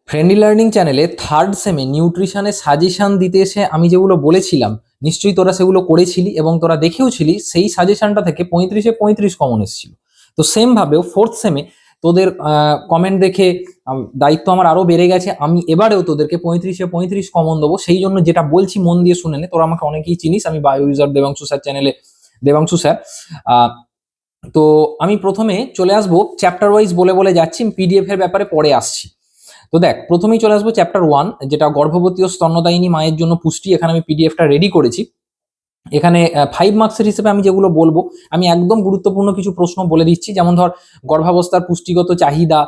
Friendly learning চ্যানেলে third সেমে নিউট্রিশনের suggestion দিতে এসে আমি যেগুলো বলেছিলাম, নিশ্চয়ই তোরা সেগুলো করেছিলি এবং তোরা দেখেওছিলি। সেই সাজেশনটা থেকে 35-এ 35 কমন এসেছিল। তো সেম ভাবেও ফোর্থ সেমে তোদের কমেন্ট দেখে দায়িত্ব আমার আরো বেড়ে গেছে। আমি এবারেও তোদেরকে 35-এ 35 কমন দেবো। সেই জন্য যেটা বলছি মন দিয়ে শুনে নে। তোরা আমাকে অনেকেই চিনিস, আমি বায়ো ইউজার দেবাংশু স্যার চ্যানেলে, দেবাংশু স্যার। তো আমি প্রথমে চলে আসবো চ্যাপ্টার ওয়াইজ, বলে বলে যাচ্ছি। পিডিএফ এর ব্যাপারে পরে আসছি। তো দেখ, প্রথমেই চলে আসবো চ্যাপ্টার 1, যেটা গর্ভবতী ও স্তন্যদায়িনী মায়ের জন্য পুষ্টি। এখানে আমি পিডিএফটা রেডি করেছি। এখানে 5 মার্কসের হিসেবে আমি যেগুলো বলবো, আমি একদম গুরুত্বপূর্ণ কিছু প্রশ্ন বলে দিচ্ছি। যেমন ধর, গর্ভাবস্থার পুষ্টিগত চাহিদা,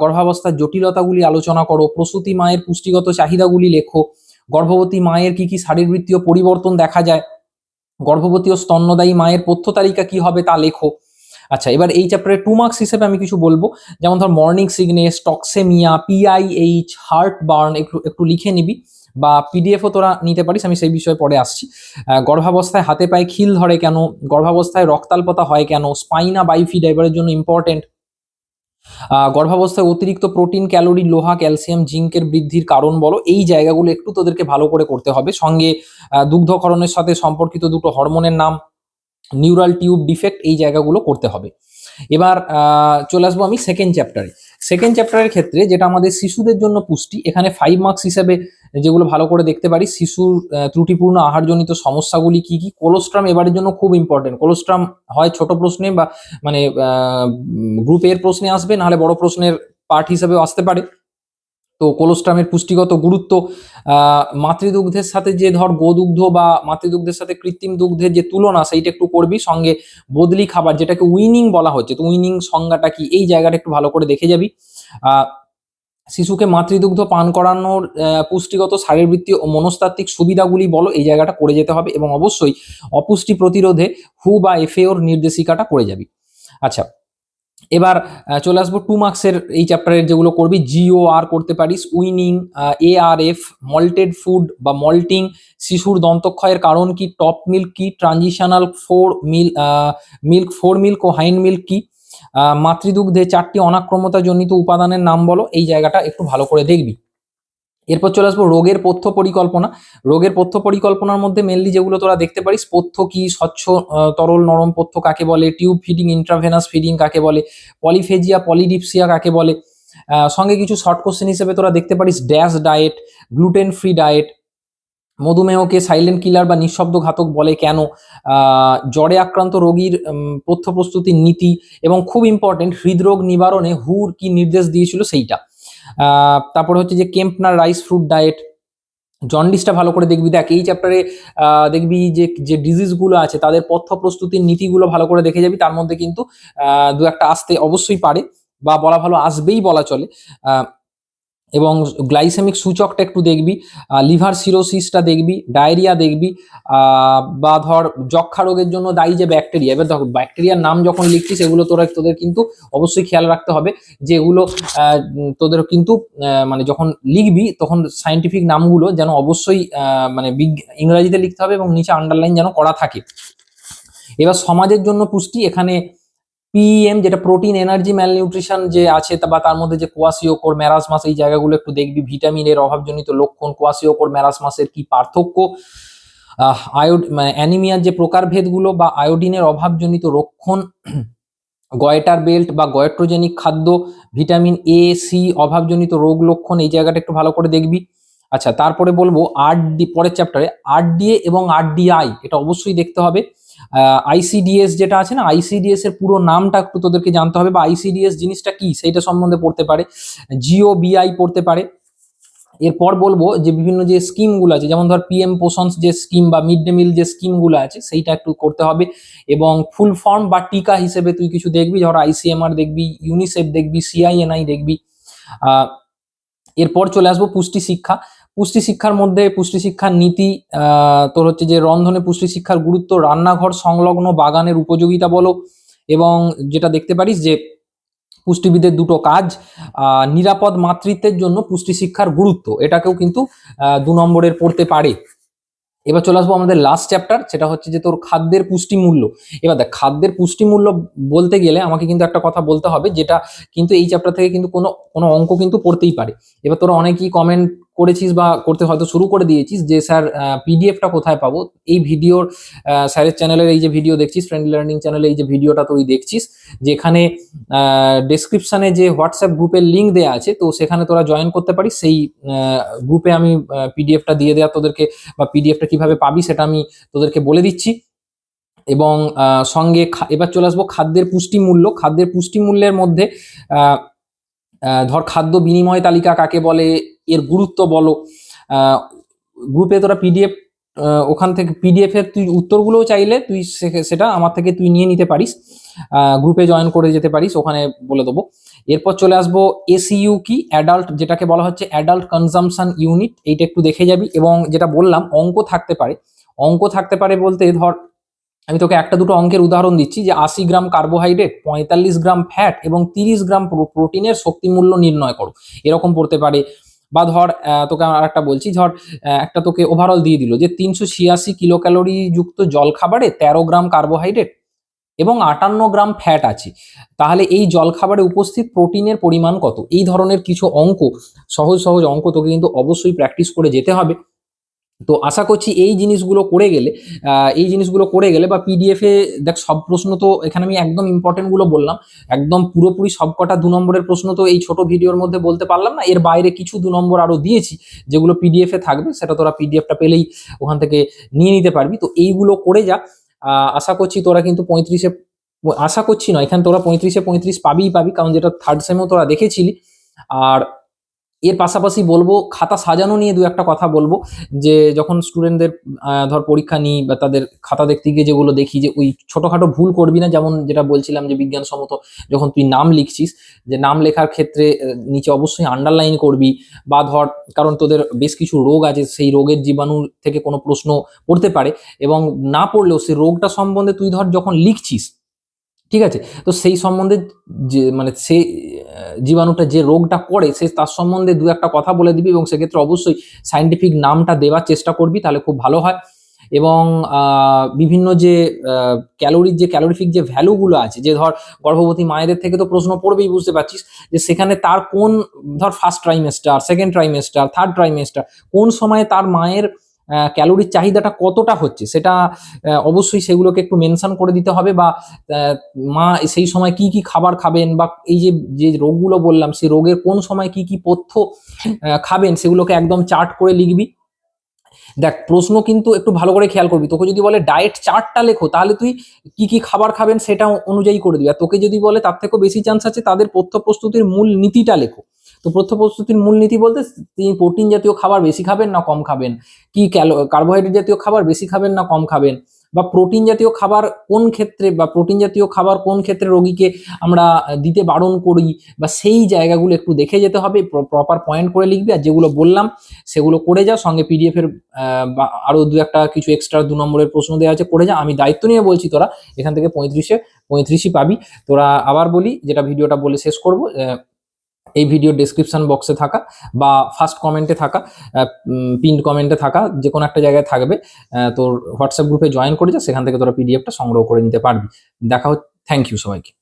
গর্ভাবস্থার জটিলতাগুলি আলোচনা করো, প্রসূতি মায়ের পুষ্টিগত চাহিদাগুলি লেখো, গর্ভবতী মায়ের কি কি শারীরবৃত্তীয় পরিবর্তন দেখা যায়, গর্ভবতী ও স্তন্যদায়ী মায়ের পথ্য তালিকা কি হবে তা লেখো। আচ্ছা, এবার এই চ্যাপ্টারে 2 মার্কস হিসেবে আমি কিছু বলবো। যেমন ধর, morning sickness, toxemia, PIH, heartburn একটু একটু লিখে নিবি, বা পিডিএফও তোরা নিতে পারিস, আমি সেই বিষয়ে পরে আসছি। গর্ভাবস্থায় হাতে পায়ে খিল ধরে কেন, গর্ভাবস্থায় রক্তাল্পতা হয় কেন, স্পাইনা বাইফিডা এবারের জন্য ইম্পর্টেন্ট। গর্ভাবস্থায় অতিরিক্ত প্রোটিন, ক্যালোরি, লোহা, ক্যালসিয়াম, জিঙ্কের বৃদ্ধির কারণ বলো। এই জায়গাগুলো একটু তোদেরকে ভালো করে করতে হবে। সঙ্গে দুগ্ধক্ষরণের সাথে সম্পর্কিত দুটো হরমোনের নাম, নিউরাল টিউব ডিফেক্ট, এই জায়গাগুলো করতে হবে। এবার চলে আসবো আমি সেকেন্ড চ্যাপ্টারে। সেকেন্ড চ্যাপ্টারের ক্ষেত্রে যেটা আমাদের শিশুদের জন্য পুষ্টি, এখানে 5 মার্কস হিসেবে যেগুলো ভালো করে দেখতে পারি, শিশুর ত্রুটিপূর্ণ আহারজনিত সমস্যাগুলি কি কি। কোলোস্ট্রাম এবারের জন্য খুব ইম্পর্টেন্ট। কোলোস্ট্রাম হয় ছোট প্রশ্নে বা মানে গ্রুপ এর প্রশ্নে আসবে, নাহলে বড় প্রশ্নের পার্ট হিসেবেও আসতে পারে। তো কোলোস্ট্রামের পুষ্টিগত গুরুত্ব, মাতৃদুগ্ধের সাথে যে ধর গোদুগ্ধ বা মাতৃদুগ্ধের সাথে কৃত্রিম দুগ্ধের যে তুলনা, সেইটা একটু করবি। সঙ্গে বদলি খাবার, যেটাকে উইনিং বলা হচ্ছে, তো উইনিং সংজ্ঞাটা কি, এই জায়গাটা একটু ভালো করে দেখে যাবি। শিশুকে মাতৃদুগ্ধ পান করানোর পুষ্টিগত, শারীরবৃত্তীয় ও মনস্তাত্ত্বিক সুবিধাগুলি বলো, এই জায়গাটা করে যেতে হবে। এবং অবশ্যই অপুষ্টি প্রতিরোধে হু বা এফএওর নির্দেশিকাটা করে যাবি। আচ্ছা, এবার চলে আসবো 2 মার্কসের এই চ্যাপ্টারের যেগুলো করবি। জিও আর করতে পারিস, উইনিং, এআরএফ, মল্টেড ফুড বা মল্টিং, শিশুর দন্তক্ষয়ের কারণ কি, টপ মিল্ক কি, ট্রানজিশনাল মিল্ক, ফোর মিল্ক ও হাইন্ড মিল্ক কি, মাতৃদুগ্ধে 4টি অনাক্রম্যতা জনিত উপাদানের নাম বলো। এই জায়গাটা একটু ভালো করে দেখবি। এরপর চলে আসবো রোগের পথ্য পরিকল্পনা। রোগের পথ্য পরিকল্পনার মধ্যে মেনলি যেগুলো তোরা দেখতে পারিস, পথ্য কি, স্বচ্ছ তরল নরম পথ্য কাকে বলে, টিউব ফিডিং, ইন্ট্রাভেনাস ফিডিং কাকে বলে, পলিফেজিয়া পলিডিপসিয়া কাকে বলে। সঙ্গে কিছু শর্ট কোশ্চেন হিসেবে তোরা দেখতে পারিস DASH diet, gluten free diet, মধুমেহকে সাইলেন্ট কিলার বা নিঃশব্দ ঘাতক বলে কেন, জ্বরে আক্রান্ত রোগীর পথ্য প্রস্তুতির নীতি, এবং খুব ইম্পর্টেন্ট, হৃদরোগ নিবারণে হুর কি নির্দেশ দিয়েছিল সেইটা। তারপরে হচ্ছে যে কেম্পনার রাইস ফ্রুট ডায়েট। জন্ডিসটা ভালো করে দেখবি। দেখ, এই চ্যাপ্টারে দেখবি যে যে ডিজিজগুলো আছে তাদের পথ্য প্রস্তুতির নীতিগুলো ভালো করে দেখে যাবি। তার মধ্যে কিন্তু দু একটা আসতে অবশ্যই পারে, বা বলা ভালো আসবেই বলা চলে। এবং গ্লাইসেমিক সূচকটা একটু দেখবি, লিভার সিরোসিসটা দেখবি, ডায়রিয়া দেখবি, বা ধর যক্ষা রোগের জন্য দায়ী যে ব্যাকটেরিয়া। এবার দেখো, ব্যাকটেরিয়ার নাম যখন লিখছিস, এগুলো তোদের কিন্তু অবশ্যই খেয়াল রাখতে হবে যে এগুলো তোদের কিন্তু মানে যখন লিখবি তখন সায়েন্টিফিক নামগুলো যেন অবশ্যই মানে ইংরেজিতে লিখতে হবে এবং নিচে আন্ডারলাইন যেন করা থাকে। এবার সমাজের জন্য পুষ্টি, এখানে পিএম, যেটা প্রোটিন এনার্জি ম্যালনিউট্রিশন যে আছে, বা তার মধ্যে যে কোয়াসিওকোর, ম্যারাসমাস, এই জায়গাগুলো একটু দেখবি। ভিটামিনের অভাবজনিত লক্ষণ, কোয়াসিওকোর ম্যারাসমাসের কি পার্থক্য, মানে অ্যানিমিয়ার যে প্রকারভেদগুলো বা আয়োডিনের অভাবজনিত লক্ষণ, গয়েটার বেল্ট বা গয়েট্রোজেনিক খাদ্য, ভিটামিন এ সি অভাবজনিত রোগ লক্ষণ, এই জায়গাটা একটু ভালো করে দেখবি। আচ্ছা, তারপরে বলবো আরডি, পরের চ্যাপ্টারে আরডিএ এবং আরডিআই, এটা অবশ্যই দেখতে হবে। আইসিডিএস যেটা আছে না, আইসিডিএস এর পুরো নামটা একটু তোদেরকে জানতে হবে, বা আইসিডিএস জিনিসটা কি সেইটা সম্বন্ধে পড়তে পারে। জিওবিআই পড়তে পারে। এরপর বলবো যে বিভিন্ন যে স্কিমগুলো আছে, যেমন ধর পিএম পোষণ যে স্কিম বা মিড ডে মিল যে স্কিমগুলো আছে, সেইটা একটু করতে হবে। এবং ফুল ফর্ম বা টিকা হিসেবে তুই কিছু দেখবি, ধর আইসিএমআর দেখবি, ইউনিসেফ দেখবি, সিআইএনআই দেখবি। এরপর চলে আসবো পুষ্টি শিক্ষা। পুষ্টি শিক্ষার মধ্যে পুষ্টি শিক্ষার নীতি, তোর হচ্ছে যে রন্ধনে পুষ্টি শিক্ষার গুরুত্ব, রান্নাঘর সংলগ্ন বাগানের উপযোগিতা বলো। এবং যেটা দেখতে পারিস যে পুষ্টিবিদের দুটো কাজ, নিরাপদ মাতৃত্বের জন্য পুষ্টি শিক্ষার গুরুত্ব, এটাকেও কিন্তু 2 নম্বরের পড়তে পারে। এবার চলে আসবো আমাদের লাস্ট চ্যাপ্টার, সেটা হচ্ছে যে তোর খাদ্যের পুষ্টিমূল্য। এবার দেখ, খাদ্যের পুষ্টিমূল্য বলতে গেলে আমাকে কিন্তু একটা কথা বলতে হবে, যেটা কিন্তু এই চ্যাপ্টার থেকে কিন্তু কোনো কোনো অঙ্ক কিন্তু পড়তেই পারে। এবার তোরা অনেকেই কমেন্ট করেছিস বা করতে হয়তো শুরু করে দিয়েছিস যে স্যার পিডিএফটা কোথায় পাবো। এই ভিডিওর স্যারের চ্যানেলের এই যে ভিডিও দেখছিস, ফ্রেন্ডলি লার্নিং চ্যানেলে এই যে ভিডিওটা তুই দেখছিস, যেখানে ডেসক্রিপশনে যে হোয়াটসঅ্যাপ গ্রুপের লিঙ্ক দেওয়া আছে, তো সেখানে তোরা জয়েন করতে পারিস। সেই গ্রুপে আমি পিডিএফটা দিয়ে দেওয়া তোদেরকে, বা পিডিএফটা কিভাবে পাবি সেটা আমি তোদেরকে বলে দিচ্ছি। এবং সঙ্গে এবার চলে আসবো খাদ্যের পুষ্টিমূল্য। খাদ্যের পুষ্টিমূল্যের মধ্যে ধর খাদ্য বিনিময় তালিকা কাকে বলে, এর গুরুত্ব বলো। গ্রুপে তোরা পিডিএফ, ওখান থেকে পিডিএফ এর তুই উত্তরগুলোও চাইলে তুই সেটা আমার থেকে তুই নিয়ে নিতে পারিস, গ্রুপে জয়েন করে যেতে পারিস, ওখানে বলে দেবো। এরপর চলে আসবো এসইউ কি, অ্যাডাল্ট, যেটাকে বলা হচ্ছে অ্যাডাল্ট কনজাম্পশন ইউনিট, এইটা একটু দেখে যাবি। এবং যেটা বললাম অঙ্ক থাকতে পারে, অঙ্ক থাকতে পারে বলতে ধর আমি তোকে একটা দুটো অঙ্কের উদাহরণ দিচ্ছি, যে 80 গ্রাম কার্বোহাইড্রেট, 45 গ্রাম ফ্যাট এবং 30 গ্রাম প্রোটিনের শক্তি মূল্য নির্ণয় করো, এরকম পড়তে পারে। বা ধর তোকে আর একটা বলছি, ধর একটা তোকে ওভারঅল দিয়ে দিল যে 386 কিলো ক্যালোরি যুক্ত জল খাবারে 13 গ্রাম কার্বোহাইড্রেট এবং 58 গ্রাম ফ্যাট আছে, তাহলে এই জল খাবারে উপস্থিত প্রোটিনের পরিমাণ কত। এই ধরনের কিছু অঙ্ক, সহজ সহজ অঙ্ক তোকে কিন্তু অবশ্যই প্র্যাকটিস করে যেতে হবে। তো আশা করছি এই জিনিসগুলো করে গেলে বা পিডিএফে দেখ, সব প্রশ্ন তো এখানে আমি একদম ইম্পর্টেন্ট গুলো বললাম, একদম পুরোপুরি সবকটা 2 নম্বরের প্রশ্ন তো এই ছোট ভিডিওর মধ্যে বলতে পারলাম না, এর বাইরে কিছু 2 নম্বর আরো দিয়েছি যেগুলো পিডিএফে থাকবে, সেটা তোরা পিডিএফটা পেলেই ওখান থেকে নিয়ে নিতে পারবি। তো এইগুলো করে যা, আশা করছি তোরা কিন্তু 35-এ, আশা করছি নয়, এখানে তোরা 35-এ 35 পাবি, কারণ যেটা থার্ড সেমেও তোরা দেখেছিলি। আর এর পাশাপাশি বলবো, খাতা সাজানো নিয়ে দু একটা কথা বলবো, যে যখন স্টুডেন্টদের ধর পরীক্ষা নিই বা তাদের খাতা দেখতে গিয়ে যেগুলো দেখি, যে ওই ছোটখাটো ভুল করবি না। যেমন যেটা বলছিলাম যে বিজ্ঞানসম্মত যখন তুই নাম লিখছিস, যে নাম লেখার ক্ষেত্রে নিচে অবশ্যই আন্ডারলাইন করবি। বা ধর, কারণ তোদের বেশ কিছু রোগ আছে, সেই রোগের জীবাণু থেকে কোনো প্রশ্ন পড়তে পারে, এবং না পড়লেও সেই রোগটা সম্বন্ধে তুই ধর যখন লিখছিস, ঠিক আছে, তো সেই সম্বন্ধে যে মানে সেই জীবাণুটা যে রোগটা করে, সে তার সম্বন্ধে দু একটা কথা বলে দিবি, এবং সেক্ষেত্রে অবশ্যই সায়েন্টিফিক নামটা দেওয়ার চেষ্টা করবি, তাহলে খুব ভালো হয়। এবং বিভিন্ন যে ক্যালোরিফিক যে ভ্যালুগুলো আছে, যে ধর গর্ভবতী মায়েদের থেকে তো প্রশ্ন পড়বেই, বুঝতে পারছিস, যে সেখানে তার কোন, ধর first trimester, second trimester, third trimester, কোন সময়ে তার মায়ের ক্যালোরির চাহিদাটা কতটা হচ্ছে, সেটা অবশ্যই সেগুলোকে একটু মেনশন করে দিতে হবে। বা মা সেই সময় কি কি খাবার খাবেন, বা এই যে যে রোগগুলো বললাম, সেই রোগের কোন সময় কি কি পথ্য খাবেন, সেগুলোকে একদম চার্ট করে লিখবি। দেখ, প্রশ্ন কিন্তু একটু ভালো করে খেয়াল করবি, তোকে যদি বলে ডায়েট চার্টটা লেখো, তাহলে তুই কি কি খাবার খাবেন সেটা অনুযায়ী করে দিবি। আর তোকে যদি বলে তার থেকেও বেশি চান্স আছে তাদের পথ্য প্রস্তুতির মূল নীতিটা লেখো। তো পথ্য প্রস্তুতির মূল নীতি বলতে তিনি প্রোটিন জাতীয় খাবার বেশি খাবেন না কম খাবেন, কি কার্বোহাইড্রেট জাতীয় খাবার বেশি খাবেন না কম খাবেন, বা প্রোটিন জাতীয় খাবার কোন ক্ষেত্রে, বা প্রোটিন জাতীয় খাবার কোন ক্ষেত্রে রোগীকে আমরা দিতে বারণ করি, বা সেই জায়গাগুলো একটু দেখে যেতে হবে, প্রপার পয়েন্ট করে লিখবি। আর যেগুলো বললাম সেগুলো করে যা, সঙ্গে পিডিএফ এর বা আরো দু একটা কিছু এক্সট্রা 2 নম্বরের প্রশ্ন দেওয়া আছে, করে যা। আমি দায়িত্ব নিয়ে বলছি, তোরা এখান থেকে 35-এ 35ই পাবি। তোরা আবার বলি, যেটা ভিডিওটা বলে শেষ করব, এই ভিডিও ডেসক্রিপশন বক্সে থাকা বা ফার্স্ট কমেন্টে থাকা, পিন কমেন্টে থাকা, যে কোনো একটা জায়গায় থাকবে, তোর হোয়াটসঅ্যাপ গ্রুপে জয়েন করে যা, সেখান থেকে তোরা পিডিএফটা সংগ্রহ করে নিতে পারবি। দেখা হচ্ছে, থ্যাংক ইউ সবাইকে।